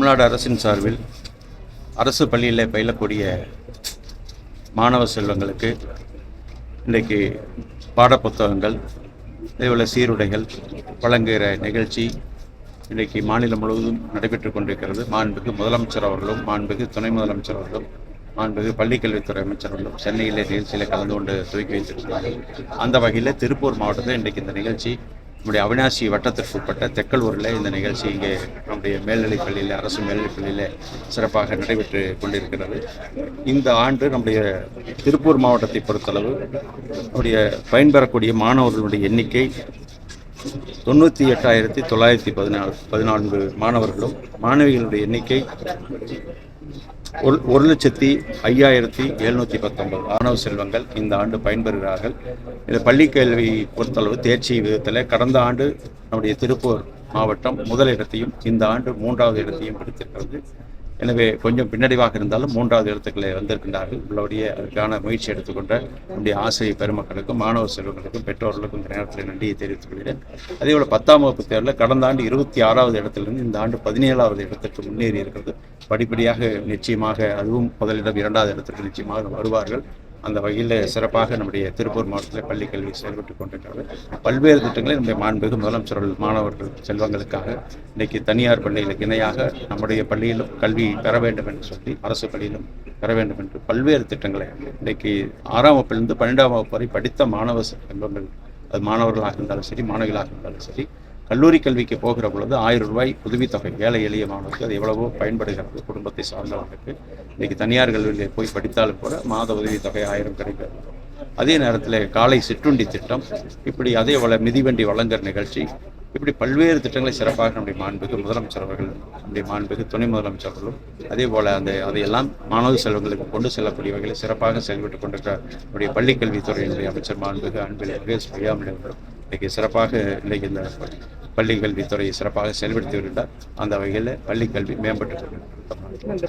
தமிழ்நாடு அரசின் சார்பில் அரசு பள்ளியில் பயிலக்கூடிய மாணவ செல்வங்களுக்கு இன்றைக்கு பாடப்புத்தகங்கள் அதேபோல் சீருடைகள் வழங்குகிற நிகழ்ச்சி இன்றைக்கு மாநிலம் முழுவதும் நடைபெற்று கொண்டிருக்கிறது. மாண்புமிகு முதலமைச்சர் அவர்களும் மாண்புமிகு துணை முதலமைச்சர் அவர்களும் மாண்புமிகு பள்ளிக்கல்வித்துறை அமைச்சர் அவர்களும் சென்னையிலே நிகழ்ச்சியில் கலந்து கொண்டு துவக்கி வைத்திருக்கிறார்கள். அந்த வகையில் திருப்பூர் மாவட்டத்தில் இன்றைக்கு இந்த நிகழ்ச்சி நம்முடைய அவினாசி வட்டத்திற்கு உட்பட்ட தெக்கல்வூரில் இந்த நிகழ்ச்சி இங்கே நம்முடைய மேல்நிலைப் பள்ளியில் அரசு மேல்நிலைப் பள்ளியில் சிறப்பாக நடைபெற்று கொண்டிருக்கிறது. இந்த ஆண்டு நம்முடைய திருப்பூர் மாவட்டத்தை பொறுத்தளவு நம்முடைய பயன்பெறக்கூடிய மாணவர்களுடைய எண்ணிக்கை 98,914 மாணவர்களும் மாணவிகளுடைய எண்ணிக்கை 1,05,719 மாணவ செல்வங்கள் இந்த ஆண்டு பயன்பெறுகிறார்கள். இந்த பள்ளிக்கல்வி பொறுத்தளவு தேர்ச்சி விதத்தில் கடந்த ஆண்டு நம்முடைய திருப்பூர் மாவட்டம் முதலிடத்தையும் இந்த ஆண்டு 3வது இடத்தையும் பிடித்திருக்கிறது. எனவே கொஞ்சம் பின்னடைவாக இருந்தாலும் 3வது இடத்துக்களை வந்திருக்கின்றார்கள். உள்ளபடியே அதற்கான முயற்சி எடுத்துக்கொண்ட நம்முடைய ஆசிரியர் பெருமக்களுக்கும் மாணவ செல்வங்களுக்கும் பெற்றோர்களுக்கும் இந்த நேரத்தில் நன்றியை தெரிவித்துக் கொள்கிறேன். அதேபோல் 10ஆம் வகுப்பு தேர்வில் கடந்த ஆண்டு 26வது இடத்திலிருந்து இந்த ஆண்டு 17வது இடத்திற்கு முன்னேறி இருக்கிறது. படிப்படியாக நிச்சயமாக அதுவும் முதலிடம் 2வது இடத்திற்கு நிச்சயமாக வருவார்கள். அந்த வகையில் சிறப்பாக நம்முடைய திருப்பூர் மாவட்டத்தில் பள்ளிக்கல்வி செயல்பட்டு கொண்டிருக்கிறது. பல்வேறு திட்டங்களை நம்முடைய மாண்புமிகு முதலமைச்சர்கள் மாணவர்கள் செல்வங்களுக்காக இன்றைக்கி தனியார் பள்ளிகளுக்கு இணையாக நம்முடைய பள்ளியிலும் கல்வி பெற வேண்டும் என்று சொல்லி அரசு பள்ளியிலும் பெற வேண்டும் என்று பல்வேறு திட்டங்களை இன்றைக்கு 6ஆம் வகுப்பிலிருந்து 12ஆம் வகுப்பு வரை படித்த மாணவ செல்வங்கள், அது மாணவர்களாக இருந்தாலும் சரி மாணவிகளாக இருந்தாலும் சரி, கல்லூரி கல்விக்கு போகிற பொழுது 1000 ரூபாய் உதவித்தொகை ஏழை எளிய மாணவர்களுக்கு அது எவ்வளவோ பயன்படுகிறது. குடும்பத்தை சார்ந்தவர்களுக்கு இன்றைக்கி தனியார் கல்லூரியில் போய் படித்தாலும் கூட மாத உதவித்தொகை 1000 கிடைக்கிறது. அதே நேரத்தில் காலை சிற்றுண்டி திட்டம், இப்படி அதே போல் மிதிவண்டி வழங்குற நிகழ்ச்சி, இப்படி பல்வேறு திட்டங்களை சிறப்பாக நம்முடைய மாண்புமிகு முதலமைச்சர் அவர்கள் நம்முடைய மாண்புமிகு துணை முதலமைச்சர் அவர்களும் அதே போல் அதையெல்லாம் மாணவ செல்வங்களுக்கு கொண்டு செல்லக்கூடிய வகையில் சிறப்பாக செயல்பட்டு கொண்டிருக்கிற நம்முடைய பள்ளிக்கல்வித்துறையினுடைய அமைச்சர் மாண்புமிகு அன்பில் மகேஷ் பொய்யாமொழி அவர்களும் இன்றைக்கு சிறப்பாக இன்றைக்கு இந்த பள்ளிக்கல்வித்துறையை சிறப்பாக செயல்படுத்தி வருகிறார். அந்த வகையில் பள்ளிக்கல்வி மேம்பட்டு கொண்டிருக்கிறது.